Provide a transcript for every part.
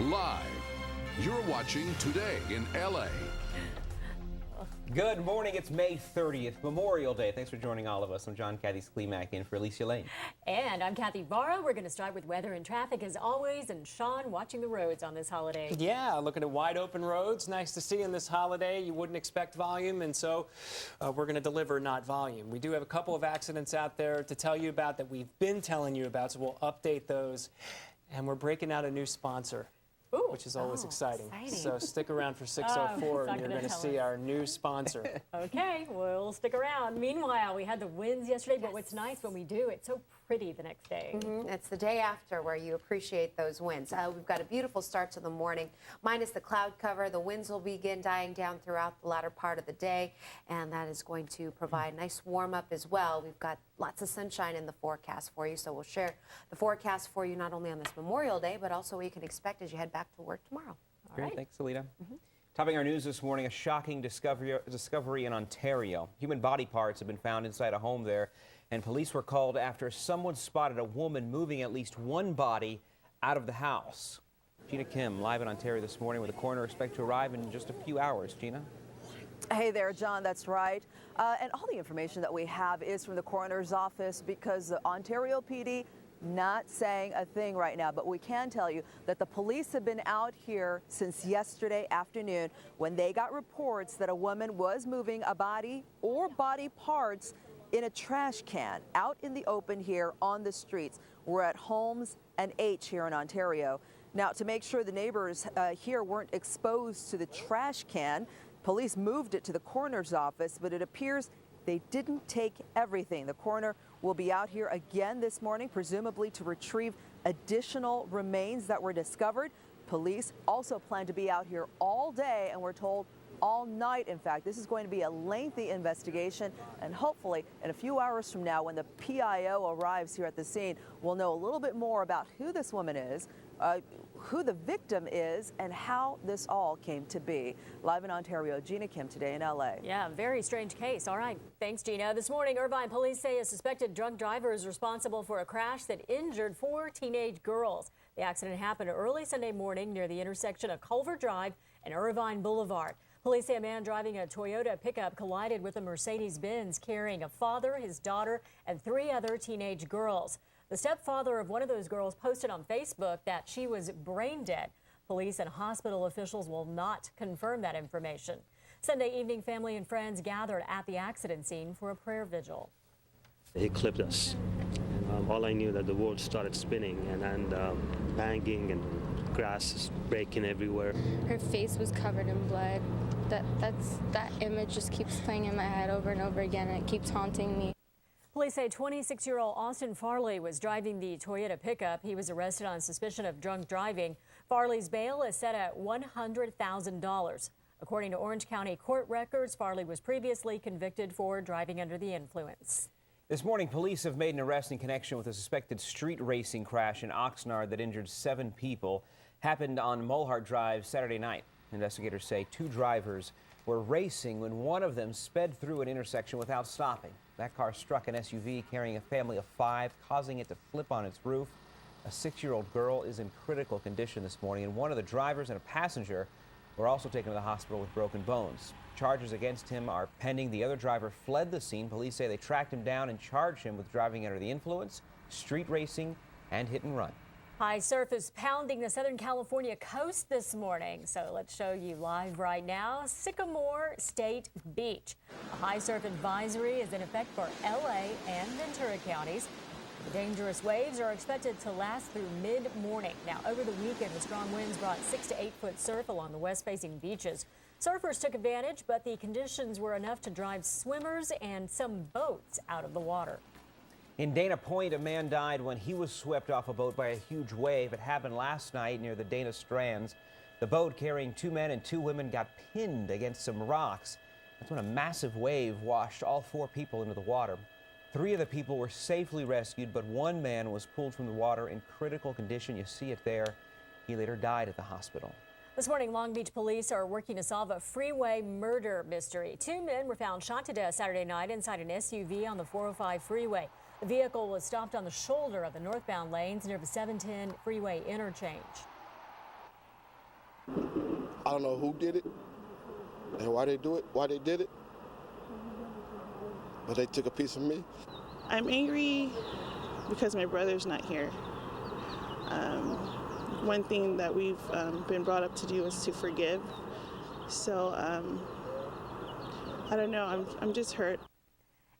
Live. You're watching Today in LA. Good morning. It's May 30th, Memorial Day. Thanks for joining all of us. I'm John Kathy Sklemak in for Alicia Lane. And I'm Kathy Barra. We're going to start with weather and traffic as always. And Sean, watching the roads on this holiday. Yeah, looking at wide open roads. Nice to see in this holiday. You wouldn't expect volume, and so we're going to deliver, not volume. We do have a couple of accidents out there to tell you about that we've been telling you about, so we'll update those. And we're breaking out a new sponsor. Ooh. Which is always exciting. Exciting. So stick around for 6:04 and you're going to see our new sponsor. Okay, we'll stick around. Meanwhile, we had the winds yesterday, but what's nice when we do, it's so pretty the next day. It's the day after where you appreciate those winds. We've got a beautiful start to the morning. Minus the cloud cover, the winds will begin dying down throughout the latter part of the day, and that is going to provide a nice warm up as well. We've got lots of sunshine in the forecast for you, so we'll share the forecast for you not only on this Memorial Day, but also what you can expect as you head back to work tomorrow. Great, right. Thanks, Alita. Topping our news this morning, a shocking discovery in Ontario. Human body parts have been found inside a home there, and police were called after someone spotted a woman moving at least one body out of the house. Gina Kim, live in Ontario this morning with the coroner expected to arrive in just a few hours. Gina? Hey there, John, that's right. And all the information that we have is from the coroner's office because the Ontario PD not saying a thing right now, but we can tell you that the police have been out here since yesterday afternoon when they got reports that a woman was moving a body or body parts in a trash can out in the open here on the streets. We're at Holmes and H here in Ontario. Now, to make sure the neighbors here weren't exposed to the trash can, police moved it to the coroner's office, but it appears they didn't take everything. The coroner will be out here again this morning, presumably to retrieve additional remains that were discovered. Police also plan to be out here all day, and we're told all night. In fact, this is going to be a lengthy investigation, and hopefully in a few hours from now, when the PIO arrives here at the scene, we'll know a little bit more about who this woman is, who the victim is, and how this all came to be. Live in Ontario, Gina Kim, Today in LA. Yeah, very strange case. All right, thanks, Gina. This morning, Irvine police say a suspected drunk driver is responsible for a crash that injured 4 teenage girls. The accident happened early Sunday morning near the intersection of Culver Drive and Irvine Boulevard. Police say a man driving a Toyota pickup collided with a Mercedes-Benz carrying a father, his daughter, and 3 other teenage girls. The stepfather of one of those girls posted on Facebook that she was brain dead. Police and hospital officials will not confirm that information. Sunday evening, family and friends gathered at the accident scene for a prayer vigil. He clipped us. All I knew that the world started spinning and banging and grass is breaking everywhere. Her face was covered in blood. That image just keeps playing in my head over and over again, and it keeps haunting me. Police say 26-year-old Austin Farley was driving the Toyota pickup. He was arrested on suspicion of drunk driving. Farley's bail is set at $100,000. According to Orange County court records, Farley was previously convicted for driving under the influence. This morning, police have made an arrest in connection with a suspected street racing crash in Oxnard that injured 7 people. Happened on Mulhart Drive Saturday night. Investigators say 2 drivers were racing when one of them sped through an intersection without stopping. That car struck an SUV carrying a family of 5, causing it to flip on its roof. A 6-year-old girl is in critical condition this morning, and one of the drivers and a passenger were also taken to the hospital with broken bones. Charges against him are pending. The other driver fled the scene. Police say they tracked him down and charged him with driving under the influence, street racing, and hit and run. High surf is pounding the Southern California coast this morning. So let's show you live right now. Sycamore State Beach. A high surf advisory is in effect for LA and Ventura counties. The dangerous waves are expected to last through mid-morning. Now, over the weekend, the strong winds brought 6 to 8 foot surf along the west-facing beaches. Surfers took advantage, but the conditions were enough to drive swimmers and some boats out of the water. In Dana Point, a man died when he was swept off a boat by a huge wave. It happened last night near the Dana Strands. The boat carrying 2 men and 2 women got pinned against some rocks. That's when a massive wave washed all 4 people into the water. 3 of the people were safely rescued, but 1 man was pulled from the water in critical condition. You see it there. He later died at the hospital. This morning, Long Beach police are working to solve a freeway murder mystery. 2 men were found shot to death Saturday night inside an SUV on the 405 freeway. The vehicle was stopped on the shoulder of the northbound lanes near the 710 freeway interchange. I don't know who did it and why they do it, why they did it, but they took a piece of me. I'm angry because my brother's not here. One thing that we've been brought up to do is to forgive. So I don't know, I'm just hurt.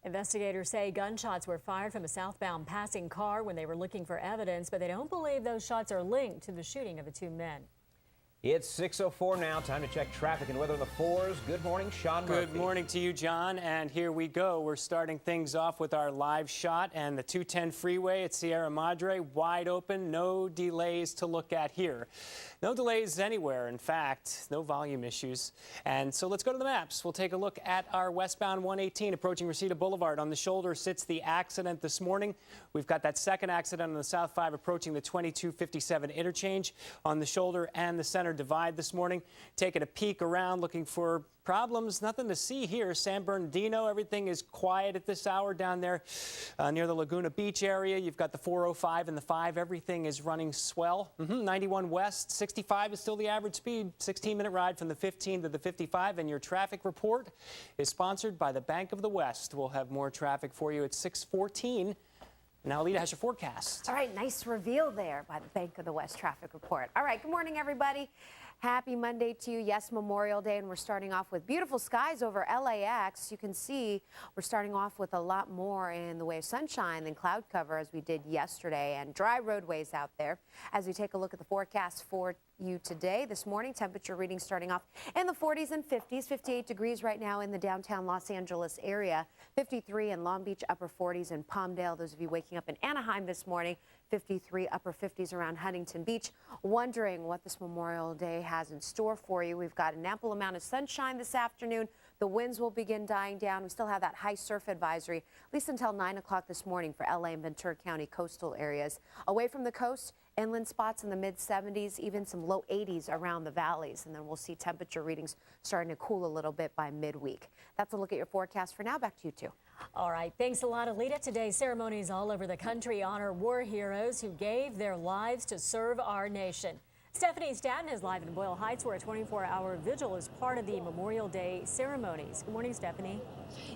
Investigators say gunshots were fired from a southbound passing car when they were looking for evidence, but they don't believe those shots are linked to the shooting of the two men. It's 6:04 now. Time to check traffic and weather on the 4s. Good morning, Sean Murphy. Good morning to you, John. And here we go. We're starting things off with our live shot and the 210 freeway at Sierra Madre, wide open. No delays to look at here. No delays anywhere. In fact, no volume issues. And so let's go to the maps. We'll take a look at our westbound 118 approaching Reseda Boulevard. On the shoulder sits the accident this morning. We've got that second accident on the South 5 approaching the 2257 interchange on the shoulder and the center divide this morning. Taking a peek around, looking for problems. Nothing to see here. San Bernardino, everything is quiet at this hour down there near the Laguna Beach area. You've got the 405 and the 5. Everything is running swell. 91 west, 65 is still the average speed. 16-minute ride from the 15 to the 55. And your traffic report is sponsored by the Bank of the West. We'll have more traffic for you at 6:14. Now, Alita has your forecast. All right, nice reveal there by the Bank of the West traffic report. All right, good morning, everybody. Happy Monday to you. Yes, Memorial Day, and we're starting off with beautiful skies over LAX. You can see we're starting off with a lot more in the way of sunshine than cloud cover as we did yesterday, and dry roadways out there. As we take a look at the forecast for you today, this morning, temperature readings starting off in the 40s and 50s, 58 degrees right now in the downtown Los Angeles area, 53 in Long Beach, upper 40s in Palmdale. Those of you waking up in Anaheim this morning, 53, upper 50s around Huntington Beach. Wondering what this Memorial Day has in store for you. We've got an ample amount of sunshine this afternoon. The winds will begin dying down. We still have that high surf advisory, at least until 9 o'clock this morning for LA and Ventura County coastal areas. Away from the coast, inland spots in the mid-70s, even some low 80s around the valleys. And then we'll see temperature readings starting to cool a little bit by midweek. That's a look at your forecast for now. Back to you, two. All right. Thanks a lot, Alita. Today's ceremonies all over the country honor war heroes who gave their lives to serve our nation. Stephanie Stanton is live in Boyle Heights, where a 24-hour vigil is part of the Memorial Day ceremonies. Good morning, Stephanie.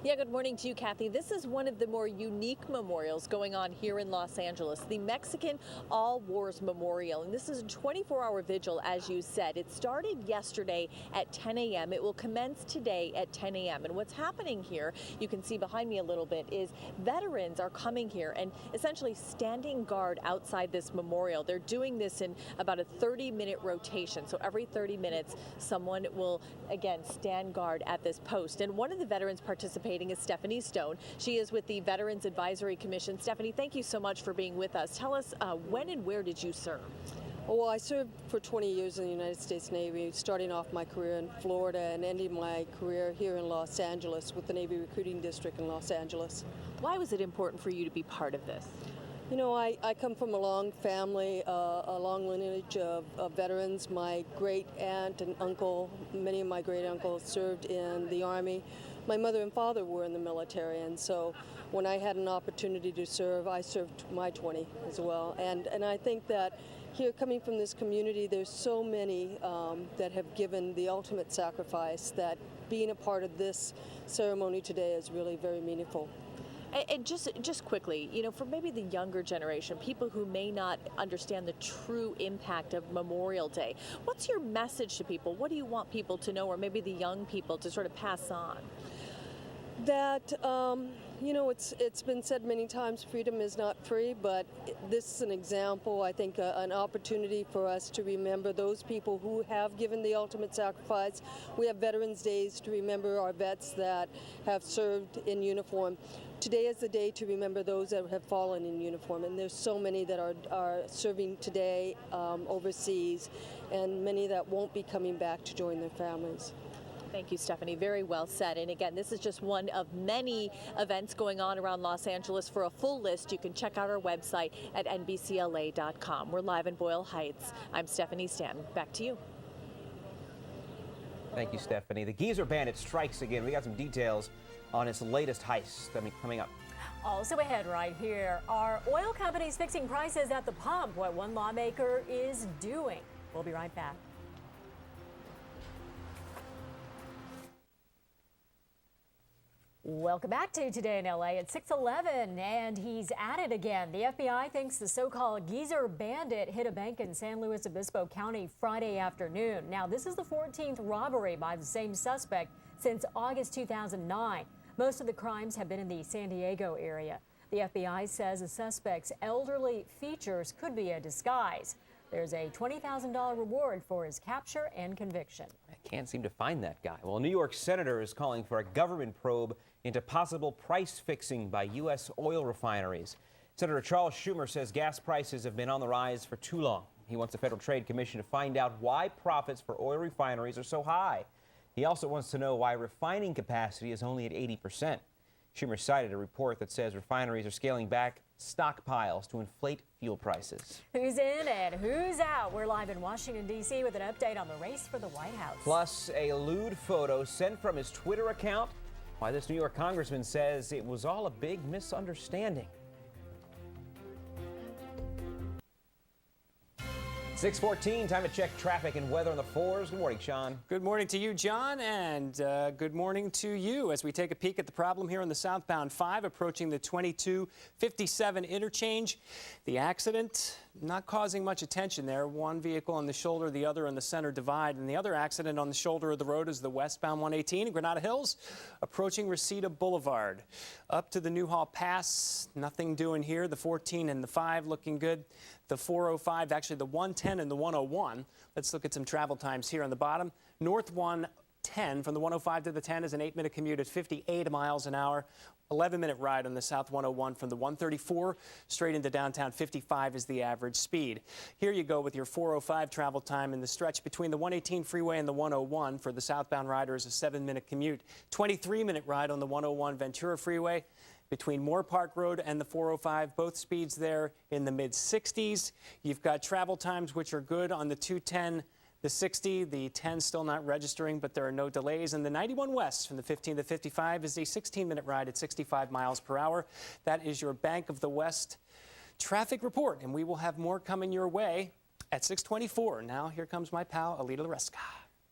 Yeah, good morning to you, Kathy. This is one of the more unique memorials going on here in Los Angeles, the Mexican All Wars Memorial. And this is a 24-hour vigil, as you said. It started yesterday at 10 a.m. It will commence today at 10 a.m. And what's happening here, you can see behind me a little bit, is veterans are coming here and essentially standing guard outside this memorial. They're doing this in about a 30-minute rotation. So every 30 minutes, someone will, again, stand guard at this post. And one of the veterans participating is Stephanie Stone. She is with the Veterans Advisory Commission. Stephanie, thank you so much for being with us. Tell us, when and where did you serve? Well, I served for 20 years in the United States Navy, starting off my career in Florida and ending my career here in Los Angeles with the Navy Recruiting District in Los Angeles. Why was it important for you to be part of this? You know, I come from a long family, a long lineage of veterans. My great aunt and uncle, many of my great uncles served in the Army. My mother and father were in the military, and so when I had an opportunity to serve, I served my 20 as well. And I think that here, coming from this community, there's so many that have given the ultimate sacrifice that being a part of this ceremony today is really very meaningful. And just quickly, you know, for maybe the younger generation, people who may not understand the true impact of Memorial Day, what's your message to people? What do you want people to know, or maybe the young people to sort of pass on? That, you know, it's been said many times, freedom is not free, but this is an example, I think, an opportunity for us to remember those people who have given the ultimate sacrifice. We have Veterans Days to remember our vets that have served in uniform. Today is the day to remember those that have fallen in uniform, and there's so many that are serving today overseas, and many that won't be coming back to join their families. Thank you, Stephanie. Very well said. And again, this is just one of many events going on around Los Angeles. For a full list, you can check out our website at NBCLA.com. We're live in Boyle Heights. I'm Stephanie Stanton. Back to you. Thank you, Stephanie. The Geezer Bandit strikes again. We got some details on its latest heist coming up. Also ahead right here, are oil companies fixing prices at the pump? What one lawmaker is doing. We'll be right back. Welcome back to Today in LA at 6:11, and he's at it again. The FBI thinks the so-called geezer bandit hit a bank in San Luis Obispo County Friday afternoon. Now, this is the 14th robbery by the same suspect since August 2009. Most of the crimes have been in the San Diego area. The FBI says the suspect's elderly features could be a disguise. There's a $20,000 reward for his capture and conviction. I can't seem to find that guy. Well, a New York senator is calling for a government probe into possible price fixing by U.S. oil refineries. Senator Charles Schumer says gas prices have been on the rise for too long. He wants the Federal Trade Commission to find out why profits for oil refineries are so high. He also wants to know why refining capacity is only at 80%. Schumer cited a report that says refineries are scaling back stockpiles to inflate fuel prices. Who's in and who's out? We're live in Washington, D.C. with an update on the race for the White House. Plus, a lewd photo sent from his Twitter account. Why this New York congressman says it was all a big misunderstanding. 6:14, time to check traffic and weather on the 4s. Good morning, Sean. Good morning to you, John, and good morning to you as we take a peek at the problem here on the southbound 5 approaching the 2257 interchange. The accident not causing much attention there. One vehicle on the shoulder, the other on the center divide, and the other accident on the shoulder of the road is the westbound 118 in Granada Hills approaching Reseda Boulevard. Up to the Newhall Pass, nothing doing here. The 14 and the 5 looking good. The 405, actually the 110 and the 101. Let's look at some travel times here on the bottom. North 110 from the 105 to the 10 is an 8-minute commute at 58 miles an hour. 11-minute ride on the South 101 from the 134 straight into downtown. 55 is the average speed. Here you go with your 405 travel time in the stretch between the 118 freeway and the 101 for the southbound rider is a 7-minute commute. 23-minute ride on the 101 Ventura Freeway between Moore Park Road and the 405, both speeds there in the mid-60s. You've got travel times which are good on the 210, the 60, the 10 still not registering, but there are no delays. And the 91 West from the 15 to 55 is a 16-minute ride at 65 miles per hour. That is your Bank of the West traffic report, and we will have more coming your way at 6:24. Now here comes my pal, Alita Loresca.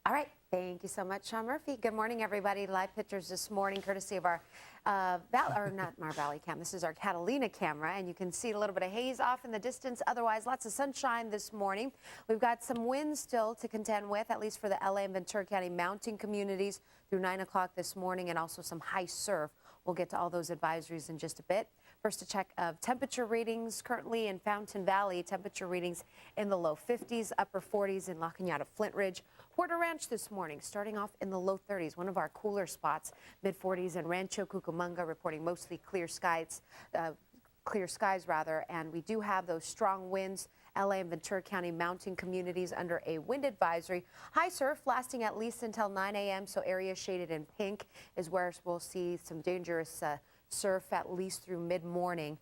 All right. Thank you so much, Sean Murphy. Good morning, everybody. Live pictures this morning, courtesy of our, not our Valley Cam. This is our Catalina camera, and you can see a little bit of haze off in the distance. Otherwise, lots of sunshine this morning. We've got some wind still to contend with, at least for the LA and Ventura County mountain communities through 9 o'clock this morning, and also some high surf. We'll get to all those advisories in just a bit. First, a check of temperature readings currently in Fountain Valley. Temperature readings in the low 50s, upper 40s in La Cañada, Flint Ridge. Porter Ranch this morning starting off in the low 30s, one of our cooler spots, mid 40s, and Rancho Cucamonga reporting mostly clear skies, and we do have those strong winds. LA and Ventura County mountain communities under a wind advisory. High surf lasting at least until 9 a.m., so areas shaded in pink is where we'll see some dangerous surf at least through mid-morning.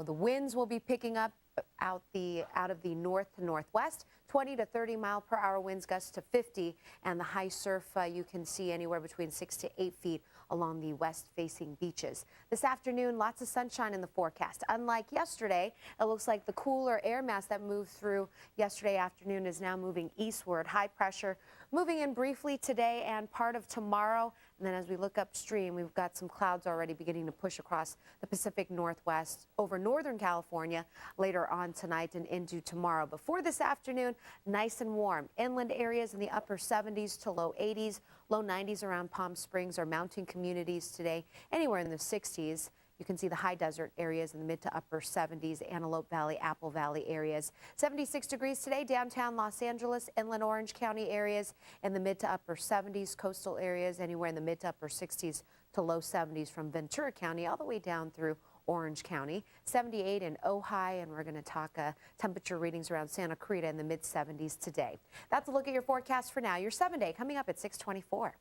The winds will be picking up out of the north to northwest, 20 to 30 mile per hour winds, gusts to 50, and the high surf you can see anywhere between 6 to 8 feet along the west-facing beaches. This afternoon, lots of sunshine in the forecast. Unlike yesterday, it looks like the cooler air mass that moved through yesterday afternoon is now moving eastward. High pressure moving in briefly today and part of tomorrow. And then as we look upstream, we've got some clouds already beginning to push across the Pacific Northwest over Northern California later on tonight and into tomorrow. Before this afternoon, nice and warm. Inland areas in the upper 70s to low 80s, low 90s around Palm Springs or mountain communities today, anywhere in the 60s. You can see the high desert areas in the mid to upper 70s, Antelope Valley, Apple Valley areas. 76 degrees today, downtown Los Angeles, inland Orange County areas in the mid to upper 70s, coastal areas anywhere in the mid to upper 60s to low 70s from Ventura County all the way down through Orange County. 78 in Ojai, and we're going to talk temperature readings around Santa Clarita in the mid 70s today. That's a look at your forecast for now. Your 7-day coming up at 6:24.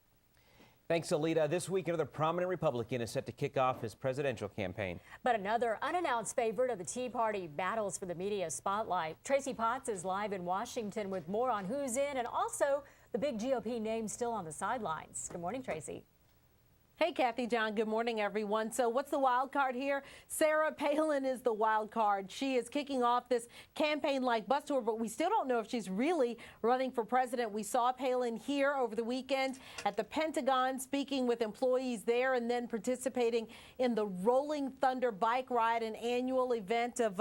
Thanks, Alita. This week, another prominent Republican is set to kick off his presidential campaign. But another unannounced favorite of the Tea Party battles for the media spotlight. Tracy Potts is live in Washington with more on who's in and also the big GOP names still on the sidelines. Good morning, Tracy. Hey, Kathy, John, good morning, everyone. So what's the wild card here? Sarah Palin is the wild card. She is kicking off this campaign-like bus tour, but we still don't know if she's really running for president. We saw Palin here over the weekend at the Pentagon speaking with employees there and then participating in the Rolling Thunder bike ride, an annual event of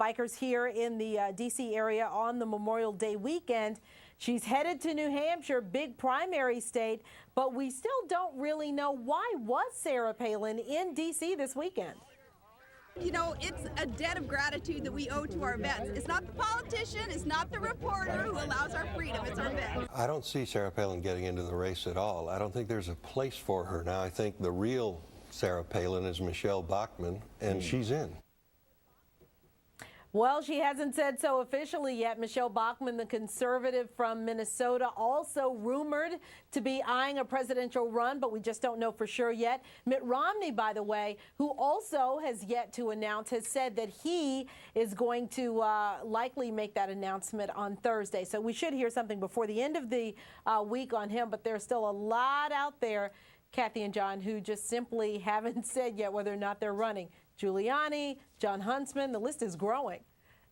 bikers here in the D.C. area on the Memorial Day weekend. She's headed to New Hampshire, big primary state, but we still don't really know why was Sarah Palin in D.C. this weekend. You know, it's a debt of gratitude that we owe to our vets. It's not the politician, it's not the reporter who allows our freedom, it's our vets. I don't see Sarah Palin getting into the race at all. I don't think there's a place for her now. I think the real Sarah Palin is Michelle Bachmann, and she's in. Well, she hasn't said so officially yet. Michelle Bachmann, the conservative from Minnesota, also rumored to be eyeing a presidential run, but we just don't know for sure yet. Mitt Romney, by the way, who also has yet to announce, has said that he is going to likely make that announcement on Thursday. So we should hear something before the end of the week on him, but there's still a lot out there, Kathy and John, who just simply haven't said yet whether or not they're running. Giuliani, John Huntsman, the list is growing.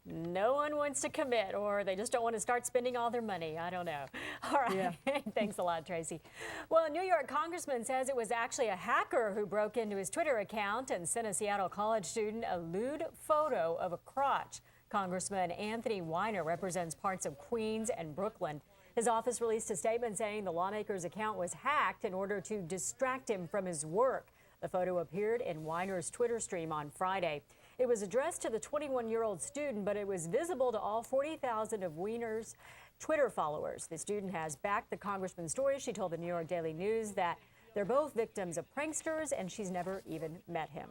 No one wants to commit, or they just don't want to start spending all their money. I don't know. All right. Yeah. Thanks a lot, Tracy. Well, a New York congressman says it was actually a hacker who broke into his Twitter account and sent a Seattle college student a lewd photo of a crotch. Congressman Anthony Weiner represents parts of Queens and Brooklyn. His office released a statement saying the lawmaker's account was hacked in order to distract him from his work. The photo appeared in Weiner's Twitter stream on Friday. It was addressed to the 21-year-old student, but it was visible to all 40,000 of Weiner's Twitter followers. The student has backed the congressman's story. She told the New York Daily News that they're both victims of pranksters, and she's never even met him.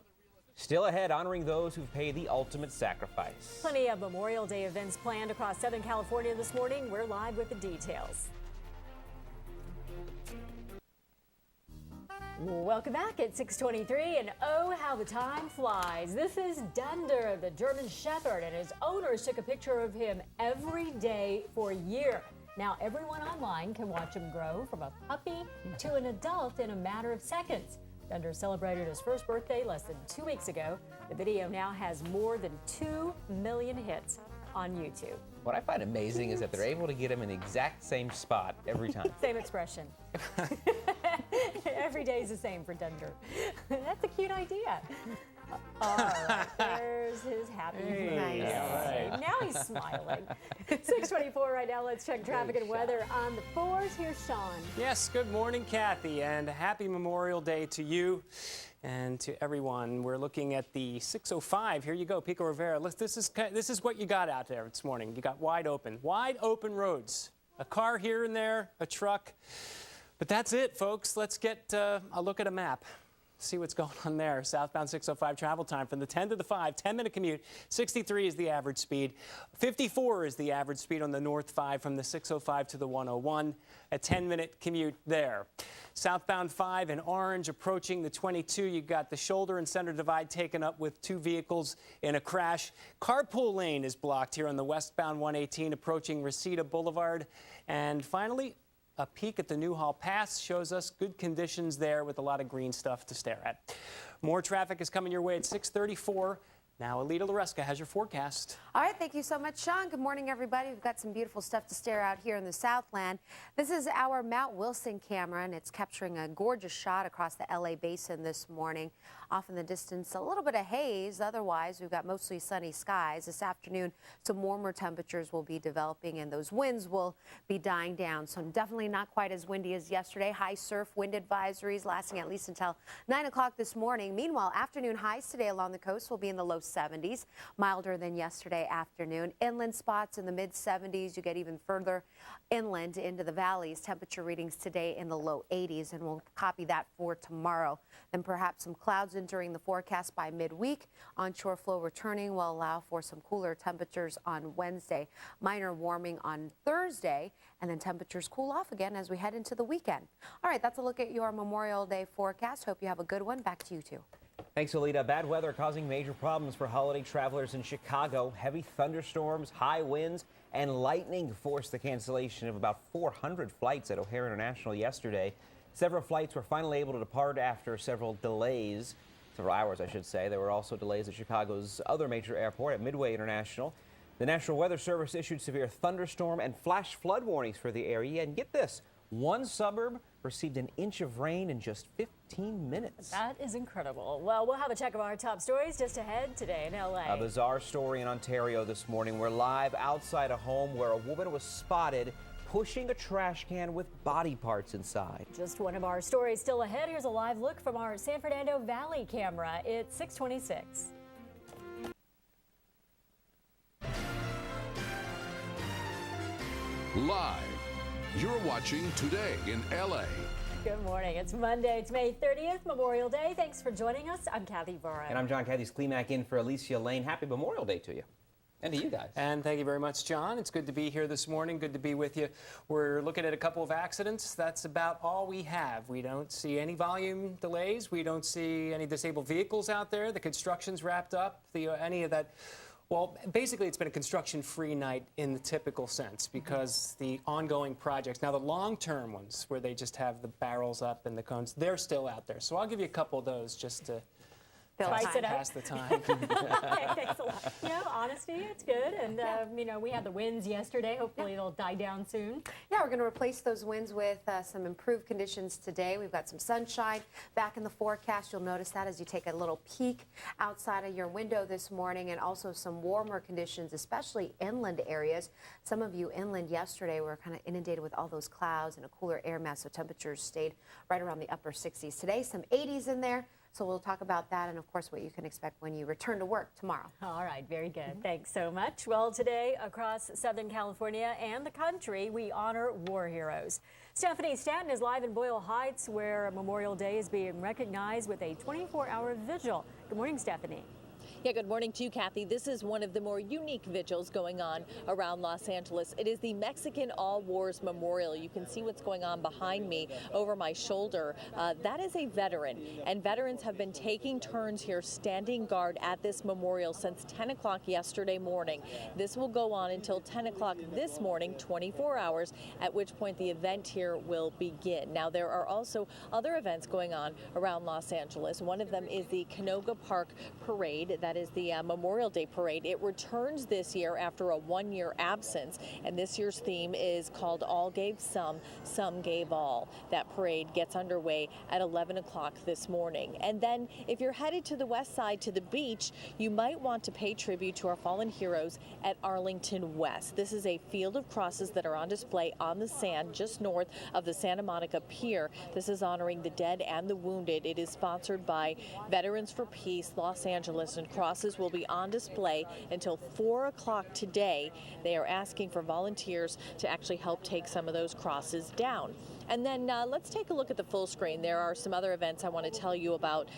Still ahead, honoring those who've paid the ultimate sacrifice. Plenty of Memorial Day events planned across Southern California this morning. We're live with the details. Welcome back at 6:23, and oh, how the time flies. This is Dunder, the German Shepherd, and his owners took a picture of him every day for a year. Now everyone online can watch him grow from a puppy to an adult in a matter of seconds. Dunder celebrated his first birthday less than 2 weeks ago. The video now has more than 2 million hits on YouTube. What I find amazing is that they're able to get him in the exact same spot every time. Same expression. Every day is the same for Dunder. That's a cute idea. All right, there's his happy face. Right. Now he's smiling. 6:24 right now. Let's check traffic and weather on the 4s. Here's Sean. Yes, good morning, Kathy, and happy Memorial Day to you and to everyone. We're looking at the 605. Here you go, Pico Rivera. This is what you got out there this morning. You got wide open roads. A car here and there, a truck. But that's it, folks. Let's get a look at a map. See what's going on there. Southbound 605 travel time from the 10 to the 5, 10-minute commute. 63 is the average speed. 54 is the average speed on the North 5 from the 605 to the 101. A 10-minute commute there. Southbound 5 in orange approaching the 22. You got the shoulder and center divide taken up with 2 vehicles in a crash. Carpool lane is blocked here on the westbound 118 approaching Reseda Boulevard. And finally, a peek at the Newhall Pass shows us good conditions there with a lot of green stuff to stare at. More traffic is coming your way at 6:34. Now, Alita Loreska has your forecast. All right, thank you so much, Sean. Good morning, everybody. We've got some beautiful stuff to stare out here in the Southland. This is our Mount Wilson camera, and it's capturing a gorgeous shot across the LA basin this morning. Off in the distance, a little bit of haze. Otherwise, we've got mostly sunny skies. This afternoon, some warmer temperatures will be developing, and those winds will be dying down. So definitely not quite as windy as yesterday. High surf wind advisories lasting at least until 9 o'clock this morning. Meanwhile, afternoon highs today along the coast will be in the low 70s, milder than yesterday afternoon. Inland spots in the mid 70s. You get even further inland into the valleys. Temperature readings today in the low 80s, and we'll copy that for tomorrow. Then perhaps some clouds entering the forecast by midweek. Onshore flow returning will allow for some cooler temperatures on Wednesday. Minor warming on Thursday, and then temperatures cool off again as we head into the weekend. All right, that's a look at your Memorial Day forecast. Hope you have a good one. Back to you two. Thanks, Alita. Bad weather causing major problems for holiday travelers in Chicago. Heavy thunderstorms, high winds, and lightning forced the cancellation of about 400 flights at O'Hare International yesterday. Several flights were finally able to depart after several hours, I should say. There were also delays at Chicago's other major airport at Midway International. The National Weather Service issued severe thunderstorm and flash flood warnings for the area. And get this, one suburb received an inch of rain in just 15 minutes. That is incredible. Well, we'll have a check of our top stories just ahead today in LA. A bizarre story in Ontario this morning. We're live outside a home where a woman was spotted pushing a trash can with body parts inside. Just one of our stories still ahead. Here's a live look from our San Fernando Valley camera. It's 6:26. Live, you're watching Today in LA. Good morning. It's Monday. It's May 30th, Memorial Day. Thanks for joining us. I'm Kathy Burrow. And I'm John Kathy Sklemak in for Alicia Lane. Happy Memorial Day to you. And to you guys. And thank you very much, John. It's good to be here this morning. Good to be with you. We're looking at a couple of accidents. That's about all we have. We don't see any volume delays. We don't see any disabled vehicles out there. The construction's wrapped up. Any of that. Well, basically, it's been a construction-free night in the typical sense because the ongoing projects, now the long-term ones where they just have the barrels up and the cones, they're still out there. So I'll give you a couple of those just to pass the time. Okay, thanks a lot. You know, honesty, it's good. And, you know, we had the winds yesterday. Hopefully it'll die down soon. Yeah, we're going to replace those winds with some improved conditions today. We've got some sunshine back in the forecast. You'll notice that as you take a little peek outside of your window this morning, and also some warmer conditions, especially inland areas. Some of you inland yesterday were kind of inundated with all those clouds and a cooler air mass, so temperatures stayed right around the upper 60s. Today, some 80s in there. So we'll talk about that and, of course, what you can expect when you return to work tomorrow. All right, very good. Thanks so much. Well, today across Southern California and the country, we honor war heroes. Stephanie Stanton is live in Boyle Heights, where Memorial Day is being recognized with a 24-hour vigil. Good morning, Stephanie. Yeah, good morning to you, Kathy. This is one of the more unique vigils going on around Los Angeles. It is the Mexican All Wars Memorial. You can see what's going on behind me over my shoulder. That is a veteran, and veterans have been taking turns here standing guard at this memorial since 10 o'clock yesterday morning. This will go on until 10 o'clock this morning, 24 hours, at which point the event here will begin. Now, there are also other events going on around Los Angeles. One of them is the Canoga Park Parade. That is the Memorial Day Parade. It returns this year after a one-year absence, and this year's theme is called All Gave Some Gave All. That parade gets underway at 11 o'clock this morning. And then if you're headed to the west side to the beach, you might want to pay tribute to our fallen heroes at Arlington West. This is a field of crosses that are on display on the sand just north of the Santa Monica Pier. This is honoring the dead and the wounded. It is sponsored by Veterans for Peace Los Angeles, and crosses will be on display until 4 o'clock today. They are asking for volunteers to actually help take some of those crosses down. And then let's take a look at the full screen. There are some other events I want to tell you about.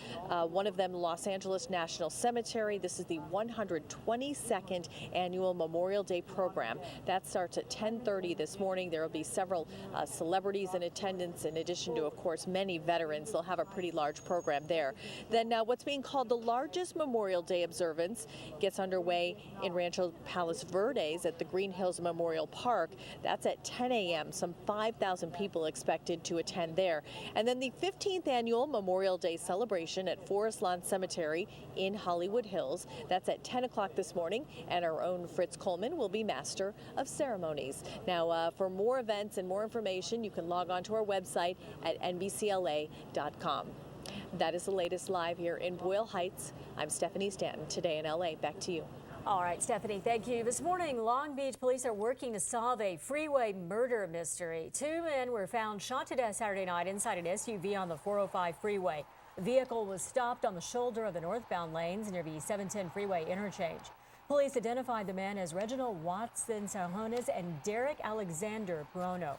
One of them, Los Angeles National Cemetery. This is the 122nd annual Memorial Day program. That starts at 10:30 this morning. There will be several celebrities in attendance, in addition to, of course, many veterans. They'll have a pretty large program there. Then what's being called the largest Memorial Day observance gets underway in Rancho Palos Verdes at the Green Hills Memorial Park. That's at 10 a.m. Some 5,000 people expected to attend there. And then the 15th annual Memorial Day celebration at Forest Lawn Cemetery in Hollywood Hills. That's at 10 o'clock this morning, and our own Fritz Coleman will be master of ceremonies. Now, for more events and more information, you can log on to our website at NBCLA.com. That is the latest live here in Boyle Heights. I'm Stephanie Stanton, Today in LA. Back to you. All right, Stephanie, thank you. This morning, Long Beach police are working to solve a freeway murder mystery. Two men were found shot to death Saturday night inside an SUV on the 405 freeway. The vehicle was stopped on the shoulder of the northbound lanes near the 710 freeway interchange. Police identified the men as Reginald Watson Sajones and Derek Alexander Puono.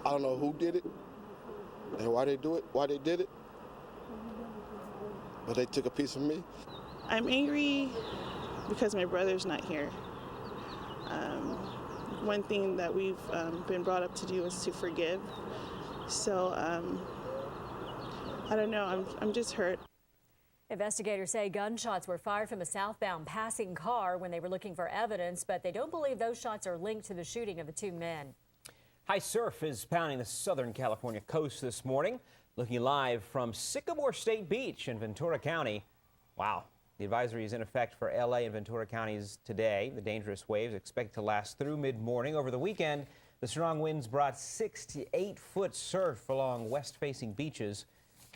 I don't know who did it and why they do it, why they did it, but they took a piece of me. I'm angry because my brother's not here. One thing that we've been brought up to do is to forgive. So I don't know, I'm just hurt. Investigators say gunshots were fired from a southbound passing car when they were looking for evidence, but they don't believe those shots are linked to the shooting of the two men. High surf is pounding the Southern California coast this morning. Looking live from Sycamore State Beach in Ventura County. Wow. The advisory is in effect for LA and Ventura counties today. The dangerous waves expect to last through mid-morning. Over the weekend, the strong winds brought 6 to 8 foot surf along west-facing beaches.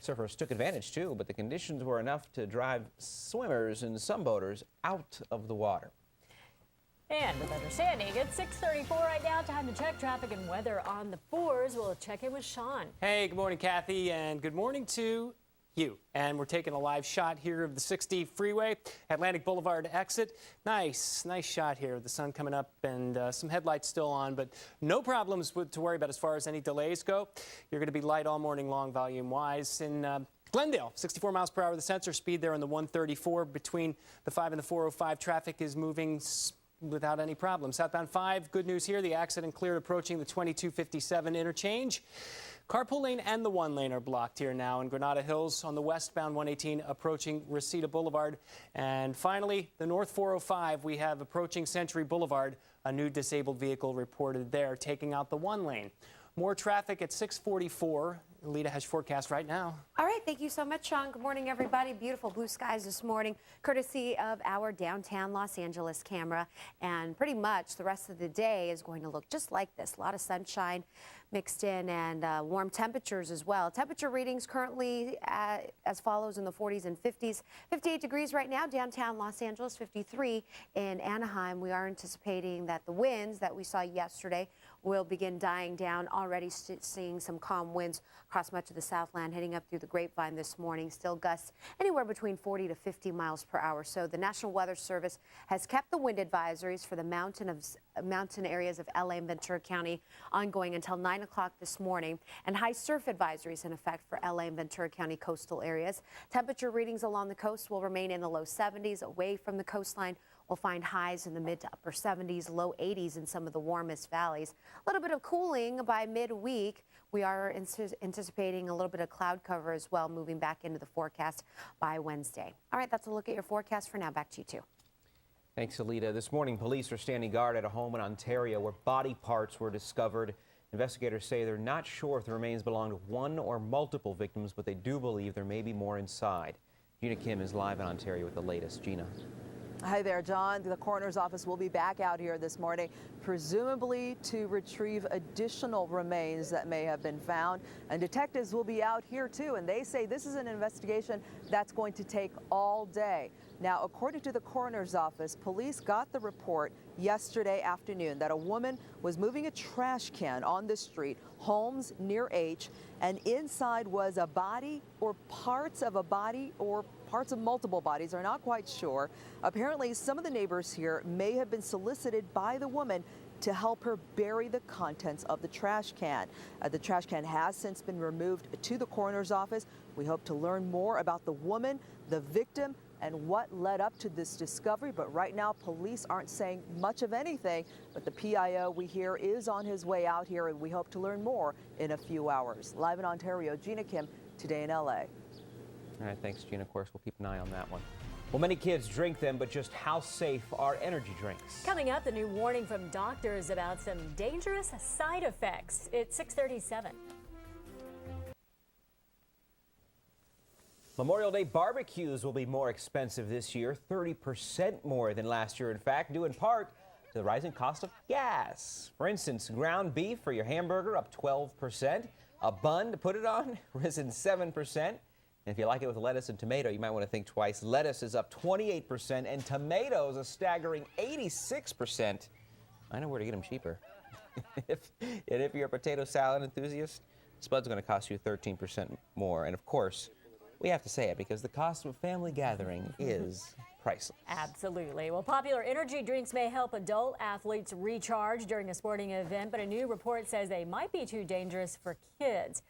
Surfers took advantage too, but the conditions were enough to drive swimmers and some boaters out of the water. And with understanding, it's 6:34 right now. Time to check traffic and weather on the 4s. We'll check in with Sean. Hey, good morning, Kathy, and good morning to you. And we're taking a live shot here of the 60 freeway, Atlantic Boulevard exit. Nice shot here. The sun coming up and some headlights still on, but no problems to worry about as far as any delays go. You're going to be light all morning long volume-wise. In Glendale, 64 miles per hour, the sensor speed there on the 134 between the 5 and the 405. Traffic is moving without any problem. Southbound 5, good news here. The accident cleared approaching the 2257 interchange. Carpool lane and the 1 lane are blocked here now in Granada Hills on the westbound 118 approaching Reseda Boulevard. And finally, the North 405, we have approaching Century Boulevard, a new disabled vehicle reported there, taking out the 1 lane. More traffic at 644. Alita has your forecast right now. All right, thank you so much, Sean. Good morning, everybody. Beautiful blue skies this morning, courtesy of our downtown Los Angeles camera. And pretty much the rest of the day is going to look just like this. A lot of sunshine mixed in and warm temperatures as well. Temperature readings currently as follows in the 40s and 50s. 58 degrees right now, downtown Los Angeles, 53 in Anaheim. We are anticipating that the winds that we saw yesterday will begin dying down. Already seeing some calm winds across much of the Southland, heading up through the Grapevine this morning. Still gusts anywhere between 40 to 50 miles per hour. So the National Weather Service has kept the wind advisories for the mountain areas of LA and Ventura County ongoing until 9 o'clock this morning, and high surf advisories in effect for LA and Ventura County coastal areas. Temperature readings along the coast will remain in the low 70s. Away from the coastline, we'll find highs in the mid to upper 70s, low 80s in some of the warmest valleys. A little bit of cooling by midweek. We are anticipating a little bit of cloud cover as well, moving back into the forecast by Wednesday. All right, that's a look at your forecast for now. Back to you, too. Thanks, Alita. This morning, police are standing guard at a home in Ontario where body parts were discovered. Investigators say they're not sure if the remains belong to one or multiple victims, but they do believe there may be more inside. Gina Kim is live in Ontario with the latest. Gina. Hi there, John. The coroner's office will be back out here this morning, presumably to retrieve additional remains that may have been found. And detectives will be out here too, and they say this is an investigation that's going to take all day. Now, according to the coroner's office, police got the report yesterday afternoon that a woman was moving a trash can on the street, Holmes near H, and inside was a body or parts of a body or parts of multiple bodies, are not quite sure. Apparently, some of the neighbors here may have been solicited by the woman to help her bury the contents of the trash can. The trash can has since been removed to the coroner's office. We hope to learn more about the woman, the victim, and what led up to this discovery. But right now, police aren't saying much of anything. But the PIO, we hear, is on his way out here, and we hope to learn more in a few hours. Live in Ontario, Gina Kim, Today in LA. All right, thanks, Gina. Of course, we'll keep an eye on that one. Well, many kids drink them, but just how safe are energy drinks? Coming up, the new warning from doctors about some dangerous side effects. It's 6:37. Memorial Day barbecues will be more expensive this year, 30% more than last year, in fact, due in part to the rising cost of gas. For instance, ground beef for your hamburger up 12%, a bun to put it on risen 7%. And if you like it with lettuce and tomato, you might want to think twice. Lettuce is up 28%, and tomatoes a staggering 86%. I know where to get them cheaper. if you're a potato salad enthusiast, Spud's going to cost you 13% more. And of course, we have to say it because the cost of a family gathering is priceless. Absolutely. Well, popular energy drinks may help adult athletes recharge during a sporting event, but a new report says they might be too dangerous for kids.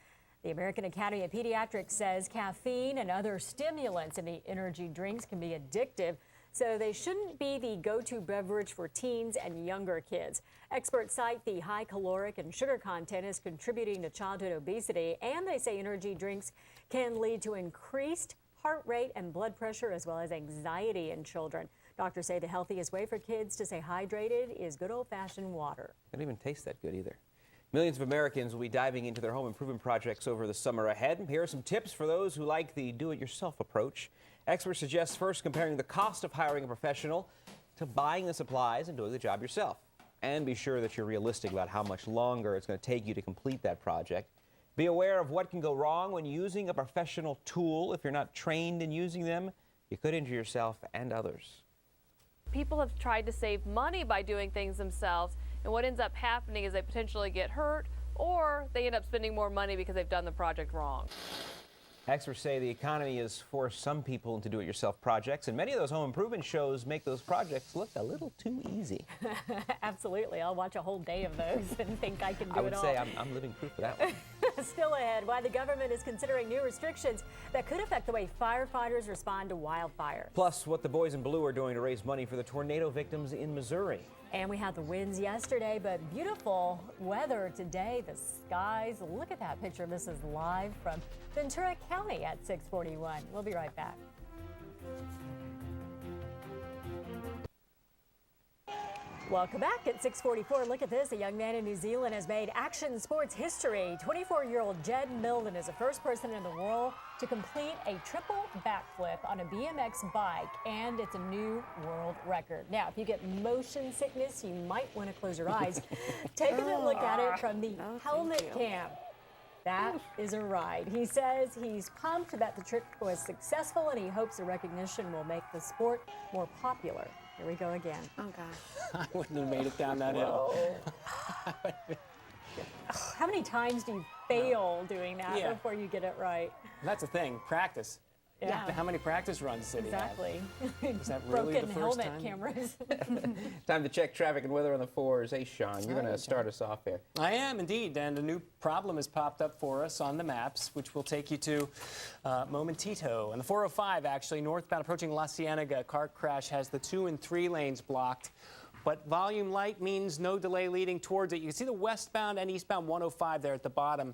The American Academy of Pediatrics says caffeine and other stimulants in the energy drinks can be addictive, so they shouldn't be the go-to beverage for teens and younger kids. Experts cite the high caloric and sugar content as contributing to childhood obesity, and they say energy drinks can lead to increased heart rate and blood pressure, as well as anxiety in children. Doctors say the healthiest way for kids to stay hydrated is good old-fashioned water. It doesn't even taste that good either. Millions of Americans will be diving into their home improvement projects over the summer ahead. Here are some tips for those who like the do-it-yourself approach. Experts suggest first comparing the cost of hiring a professional to buying the supplies and doing the job yourself. And be sure that you're realistic about how much longer it's going to take you to complete that project. Be aware of what can go wrong when using a professional tool. If you're not trained in using them, you could injure yourself and others. People have tried to save money by doing things themselves, and what ends up happening is they potentially get hurt, or they end up spending more money because they've done the project wrong. Experts say the economy has forced some people into do-it-yourself projects, and many of those home improvement shows make those projects look a little too easy. Absolutely. I'll watch a whole day of those and think I can do it all. I would say I'm living proof of that one. Still ahead, why the government is considering new restrictions that could affect the way firefighters respond to wildfires. Plus, what the boys in blue are doing to raise money for the tornado victims in Missouri. And we had the winds yesterday, but beautiful weather today. The skies, look at that picture. This is live from Ventura County at 6:41. We'll be right back. Welcome back at 6:44. Look at this. A young man in New Zealand has made action sports history. 24-year-old Jed Milden is the first person in the world to complete a triple backflip on a BMX bike, and it's a new world record. Now, if you get motion sickness, you might want to close your eyes. Take a look at it from the helmet cam. That is a ride. He says he's pumped that the trick was successful, and he hopes the recognition will make the sport more popular. Here we go again. Oh, gosh. I wouldn't have made it down that hill. How many times do you fail doing that before you get it right? That's the thing, practice. Yeah. How many practice runs did he have? Exactly. Is that really Broken the first helmet time? cameras. Time to check traffic and weather on the 4s. Hey, Sean, you're going to start us off here. I am indeed, and a new problem has popped up for us on the maps, which will take you to Momentito. And the 405, actually, northbound approaching La Cienega, car crash has the 2 and 3 lanes blocked. But volume light means no delay leading towards it. You can see the westbound and eastbound 105 there at the bottom.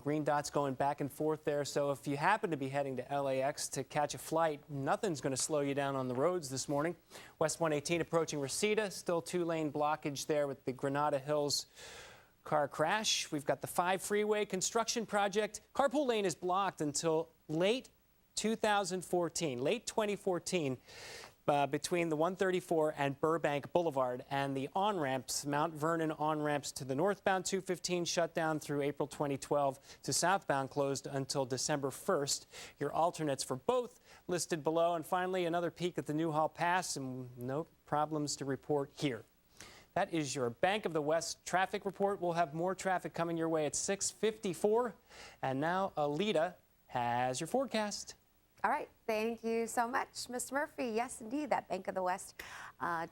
Green dots going back and forth there. So if you happen to be heading to LAX to catch a flight, nothing's going to slow you down on the roads this morning. West 118 approaching Reseda, still 2-lane blockage there with the Granada Hills car crash. We've got the 5 freeway construction project. Carpool lane is blocked until late 2014, late 2014. Between the 134 and Burbank Boulevard, and the on-ramps, Mount Vernon on-ramps to the northbound 215 shut down through April 2012 to southbound closed until December 1st. Your alternates for both listed below. And finally, another peek at the Newhall Pass, and no problems to report here. That is your Bank of the West traffic report. We'll have more traffic coming your way at 6:54. And now Alita has your forecast. All right, thank you so much, Mr. Murphy. Yes, indeed, that Bank of the West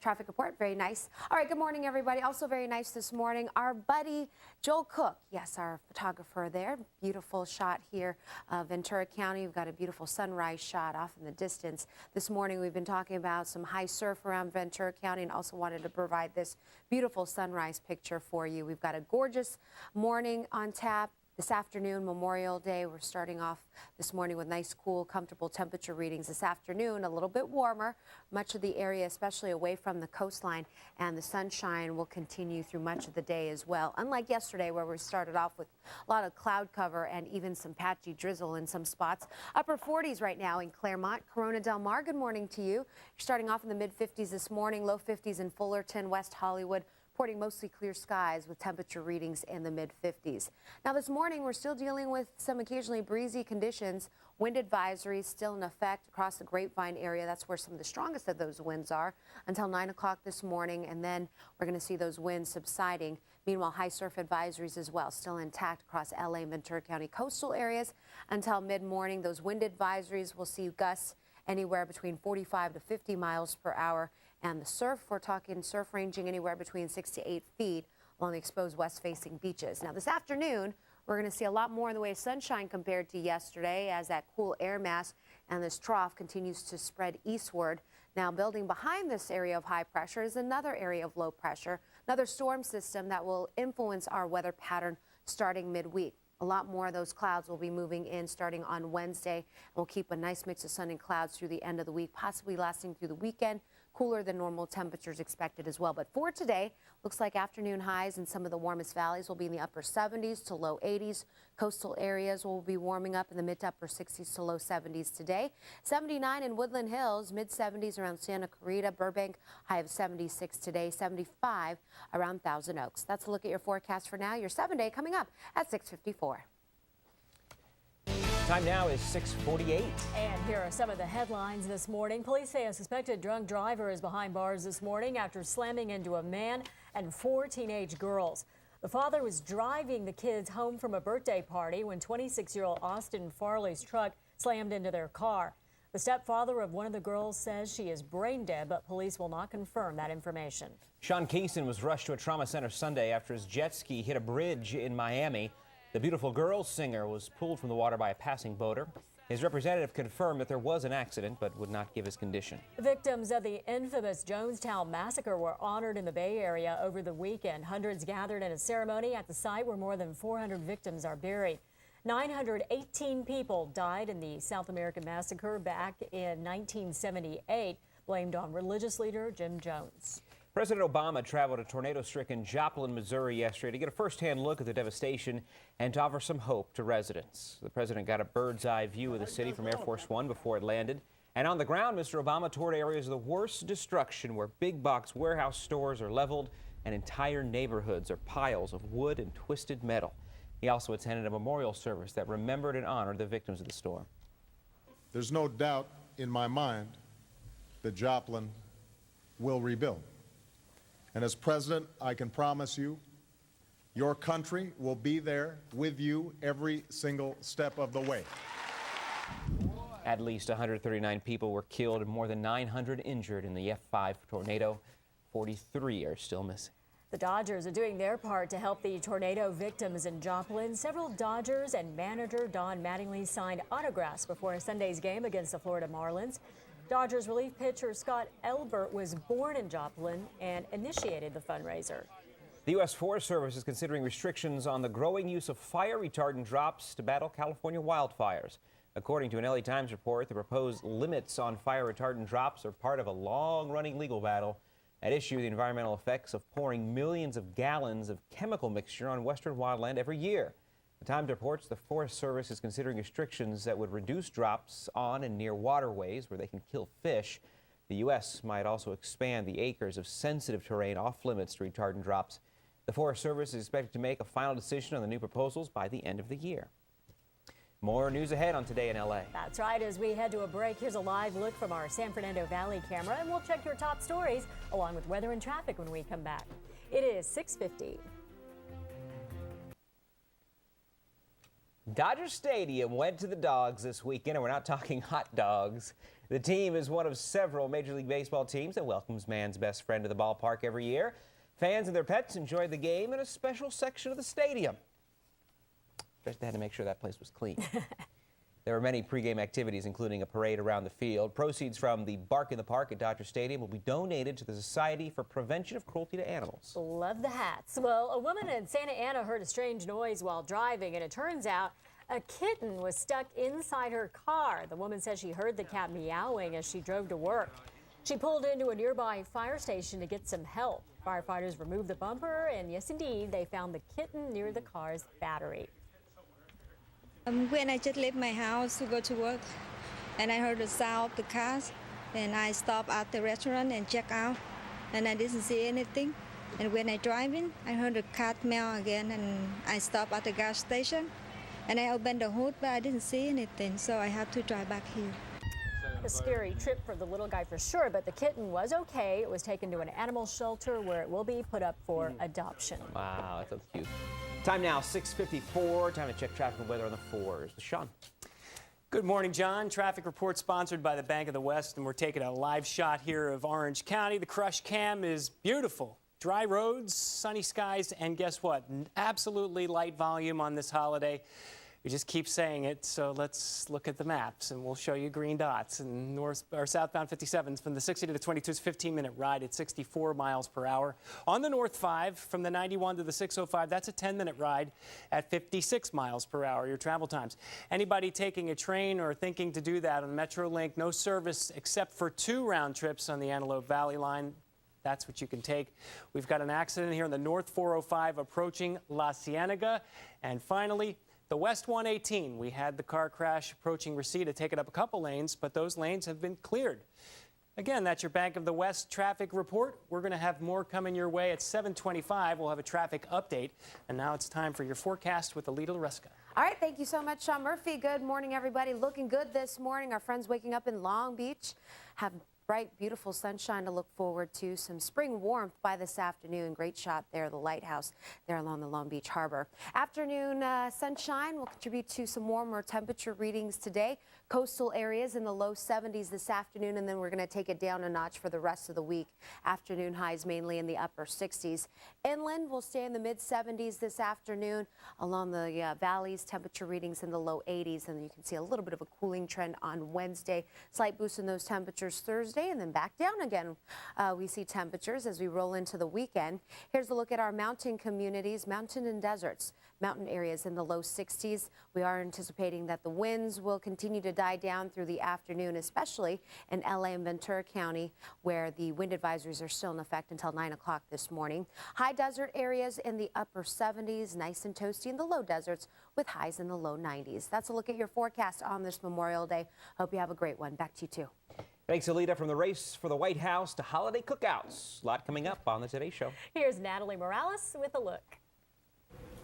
traffic report, very nice. All right, good morning, everybody. Also very nice this morning, our buddy Joel Cook. Yes, our photographer there. Beautiful shot here of Ventura County. We've got a beautiful sunrise shot off in the distance. This morning, we've been talking about some high surf around Ventura County, and also wanted to provide this beautiful sunrise picture for you. We've got a gorgeous morning on tap. This afternoon, Memorial Day, we're starting off this morning with nice, cool, comfortable temperature readings. This afternoon, a little bit warmer. Much of the area, especially away from the coastline, and the sunshine will continue through much of the day as well. Unlike yesterday, where we started off with a lot of cloud cover and even some patchy drizzle in some spots. Upper 40s right now in Claremont. Corona Del Mar, good morning to you. You're starting off in the mid-50s this morning, low 50s in Fullerton, West Hollywood. Reporting mostly clear skies with temperature readings in the mid-50s. Now this morning, we're still dealing with some occasionally breezy conditions. Wind advisories still in effect across the Grapevine area. That's where some of the strongest of those winds are until 9 o'clock this morning, and then we're going to see those winds subsiding. Meanwhile, high surf advisories as well, still intact across LA and Ventura County coastal areas until mid-morning. Those wind advisories will see gusts anywhere between 45 to 50 miles per hour. And the surf, we're talking surf ranging anywhere between 6 to 8 feet along the exposed west-facing beaches. Now this afternoon, we're going to see a lot more in the way of sunshine compared to yesterday as that cool air mass and this trough continues to spread eastward. Now building behind this area of high pressure is another area of low pressure, another storm system that will influence our weather pattern starting midweek. A lot more of those clouds will be moving in starting on Wednesday. We'll keep a nice mix of sun and clouds through the end of the week, possibly lasting through the weekend. cooler than normal temperatures expected as well. But for today, looks like afternoon highs in some of the warmest valleys will be in the upper 70s to low 80s. Coastal areas will be warming up in the mid to upper 60s to low 70s today. 79 in Woodland Hills, mid 70s around Santa Clarita, Burbank, high of 76 today, 75 around Thousand Oaks. That's a look at your forecast for now. Your 7-day coming up at 6:54. Time now is 6:48. And here are some of the headlines this morning. Police say a suspected drunk driver is behind bars this morning after slamming into a man and 4 teenage girls. The father was driving the kids home from a birthday party when 26-year-old Austin Farley's truck slammed into their car. The stepfather of one of the girls says she is brain dead, but police will not confirm that information. Sean Kaysen was rushed to a trauma center Sunday after his jet ski hit a bridge in Miami. The Beautiful Girls singer was pulled from the water by a passing boater. His representative confirmed that there was an accident, but would not give his condition. The victims of the infamous Jonestown massacre were honored in the Bay Area over the weekend. Hundreds gathered in a ceremony at the site where more than 400 victims are buried. 918 people died in the South American massacre back in 1978, blamed on religious leader Jim Jones. President Obama traveled to tornado-stricken Joplin, Missouri yesterday to get a first-hand look at the devastation and to offer some hope to residents. The president got a bird's-eye view of the city from Air Force One before it landed. And on the ground, Mr. Obama toured areas of the worst destruction where big-box warehouse stores are leveled and entire neighborhoods are piles of wood and twisted metal. He also attended a memorial service that remembered and honored the victims of the storm. There's no doubt in my mind that Joplin will rebuild. And as president, I can promise you, your country will be there with you every single step of the way. At least 139 people were killed and more than 900 injured in the F5 tornado. 43 are still missing. The Dodgers are doing their part to help the tornado victims in Joplin. Several Dodgers and manager Don Mattingly signed autographs before Sunday's game against the Florida Marlins. Dodgers relief pitcher Scott Elbert was born in Joplin and initiated the fundraiser. The U.S. Forest Service is considering restrictions on the growing use of fire retardant drops to battle California wildfires. According to an LA Times report, the proposed limits on fire retardant drops are part of a long-running legal battle. At issue, the environmental effects of pouring millions of gallons of chemical mixture on western wildland every year. The Times reports the Forest Service is considering restrictions that would reduce drops on and near waterways where they can kill fish. The U.S. might also expand the acres of sensitive terrain off limits to retardant drops. The Forest Service is expected to make a final decision on the new proposals by the end of the year. More news ahead on Today in L.A. That's right. As we head to a break, here's a live look from our San Fernando Valley camera, and we'll check your top stories along with weather and traffic when we come back. It is 6:50. Dodger Stadium went to the dogs this weekend, and we're not talking hot dogs. The team is one of several Major League Baseball teams that welcomes man's best friend to the ballpark every year. Fans and their pets enjoyed the game in a special section of the stadium. First, they had to make sure that place was clean. There were many pregame activities, including a parade around the field. Proceeds from the Bark in the Park at Dodger Stadium will be donated to the Society for Prevention of Cruelty to Animals. Love the hats. Well, a woman in Santa Ana heard a strange noise while driving, and it turns out a kitten was stuck inside her car. The woman says she heard the cat meowing as she drove to work. She pulled into a nearby fire station to get some help. Firefighters removed the bumper, and yes, indeed, they found the kitten near the car's battery. When I just left my house to go to work, and I heard the sound of the cars, and I stopped at the restaurant and checked out, and I didn't see anything. And when I driving, I heard the cat meow again, and I stopped at the gas station, and I opened the hood, but I didn't see anything, so I had to drive back here. A scary trip for the little guy for sure, but the kitten was okay. It was taken to an animal shelter where it will be put up for adoption. Wow, that's so cute. Time now, 6:54. Time to check traffic and weather on the fours. Sean. Good morning, John. Traffic report sponsored by the Bank of the West, and we're taking a live shot here of Orange County. The crush cam is beautiful. Dry roads, sunny skies, and guess what? Absolutely light volume on this holiday. We just keep saying it, so let's look at the maps and we'll show you green dots. And north or southbound 57 from the 60 to the 22 is a 15-minute ride at 64 miles per hour. On the North 5 from the 91 to the 605, that's a 10-minute ride at 56 miles per hour, your travel times. Anybody taking a train or thinking to do that on the Metrolink, no service except for 2 round trips on the Antelope Valley line. That's what you can take. We've got an accident here on the North 405 approaching La Cienega. And finally, the West 118, we had the car crash approaching Reseda, taking up a couple lanes, but those lanes have been cleared. Again, that's your Bank of the West traffic report. We're going to have more coming your way at 7:25. We'll have a traffic update. And now it's time for your forecast with Alita Loreska. All right, thank you so much, Sean Murphy. Good morning, everybody. Looking good this morning. Our friends waking up in Long Beach have bright, beautiful sunshine to look forward to. Some spring warmth by this afternoon. Great shot there, the lighthouse there along the Long Beach Harbor. Afternoon sunshine will contribute to some warmer temperature readings today. Coastal areas in the low 70s this afternoon, and then we're going to take it down a notch for the rest of the week. Afternoon highs mainly in the upper 60s. Inland will stay in the mid 70s this afternoon. Along the valleys, temperature readings in the low 80s, and you can see a little bit of a cooling trend on Wednesday. Slight boost in those temperatures Thursday, and then back down again. We see temperatures as we roll into the weekend. Here's a look at our mountain communities, mountain and deserts. Mountain areas in the low 60s. We are anticipating that the winds will continue to die down through the afternoon, especially in LA and Ventura County, where the wind advisories are still in effect until 9 o'clock this morning. High desert areas in the upper 70s, nice and toasty in the low deserts with highs in the low 90s. That's a look at your forecast on this Memorial Day. Hope you have a great one. Back to you, too. Thanks, Alita. From the race for the White House to holiday cookouts. A lot coming up on the Today Show. Here's Natalie Morales with a look.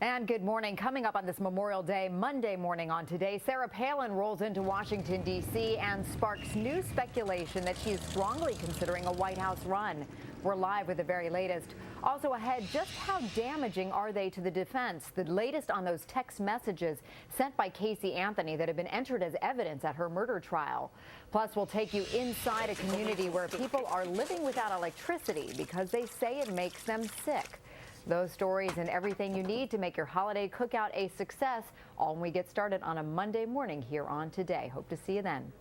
And good morning. Coming up on this Memorial Day, Monday morning on Today, Sarah Palin rolls into Washington, D.C. and sparks new speculation that she is strongly considering a White House run. We're live with the very latest. Also ahead, just how damaging are they to the defense? The latest on those text messages sent by Casey Anthony that have been entered as evidence at her murder trial. Plus, we'll take you inside a community where people are living without electricity because they say it makes them sick. Those stories and everything you need to make your holiday cookout a success, all when we get started on a Monday morning here on Today. Hope to see you then.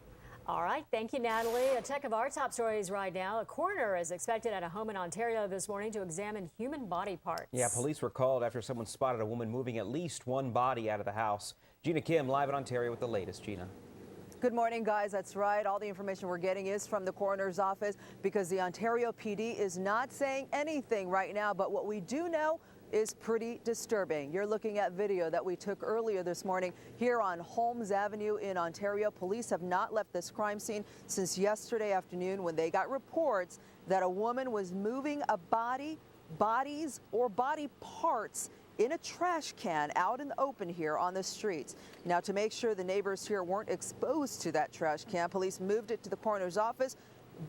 All right. Thank you, Natalie. A check of our top stories right now. A coroner is expected at a home in Ontario this morning to examine human body parts. Yeah, police were called after someone spotted a woman moving at least one body out of the house. Gina Kim live in Ontario with the latest. Gina. Good morning, guys. That's right. All the information we're getting is from the coroner's office because the Ontario PD is not saying anything right now. But what we do know is pretty disturbing. You're looking at video that we took earlier this morning here on Holmes Avenue in Ontario. Police have not left this crime scene since yesterday afternoon when they got reports that a woman was moving a bodies or body parts in a trash can out in the open here on the streets. Now, to make sure the neighbors here weren't exposed to that trash can, police moved it to the coroner's office,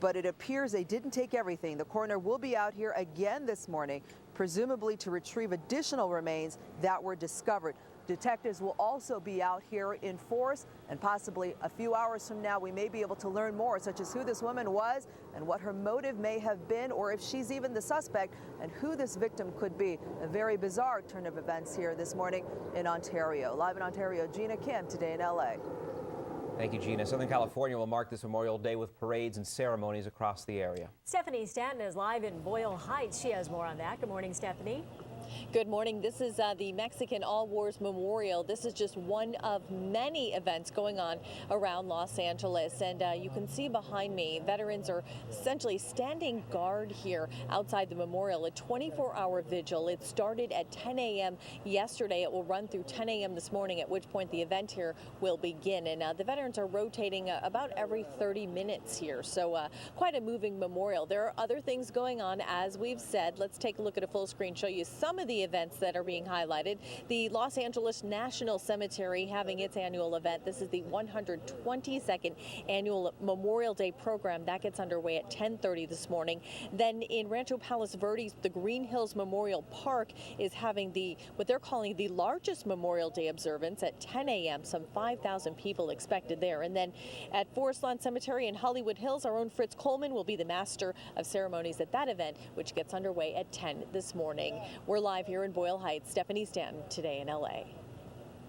but it appears they didn't take everything. The coroner will be out here again this morning, presumably to retrieve additional remains that were discovered. Detectives will also be out here in force, and possibly a few hours from now we may be able to learn more, such as who this woman was and what her motive may have been, or if she's even the suspect, and who this victim could be. A very bizarre turn of events here this morning in Ontario. Live in Ontario, Gina Kim, Today in LA. Thank you, Gina. Southern California will mark this Memorial Day with parades and ceremonies across the area. Stephanie Stanton is live in Boyle Heights. She has more on that. Good morning, Stephanie. Good morning. This is the Mexican All Wars Memorial. This is just one of many events going on around Los Angeles. And you can see behind me, veterans are essentially standing guard here outside the memorial. A 24-hour vigil. It started at 10 a.m. yesterday. It will run through 10 a.m. this morning, at which point the event here will begin. And the veterans are rotating about every 30 minutes here. So quite a moving memorial. There are other things going on, as we've said. Let's take a look at a full screen, show you some of the events that are being highlighted. The Los Angeles National Cemetery having its annual event. This is the 122nd annual Memorial Day program. That gets underway at 10:30 this morning. Then in Rancho Palos Verdes, the Green Hills Memorial Park is having what they're calling the largest Memorial Day observance at 10 a.m. Some 5,000 people expected there. And then at Forest Lawn Cemetery in Hollywood Hills, our own Fritz Coleman will be the master of ceremonies at that event, which gets underway at 10 this morning. We're live here in Boyle Heights. Stephanie Stanton, Today in LA.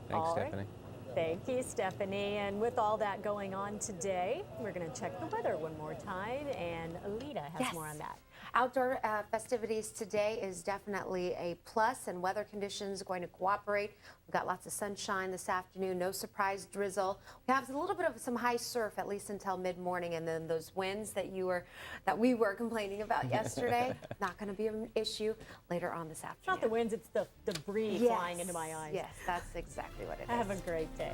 Thanks, Stephanie. Thank you, Stephanie. And with all that going on today, we're going to check the weather one more time. And Alita has more on that. Outdoor festivities today is definitely a plus, and weather conditions are going to cooperate. We've got lots of sunshine this afternoon, no surprise drizzle. We have a little bit of some high surf, at least until mid-morning, and then those winds that we were complaining about yesterday, not going to be an issue later on this afternoon. It's not the winds, it's the debris flying into my eyes. Yes, that's exactly what it is. Have a great day.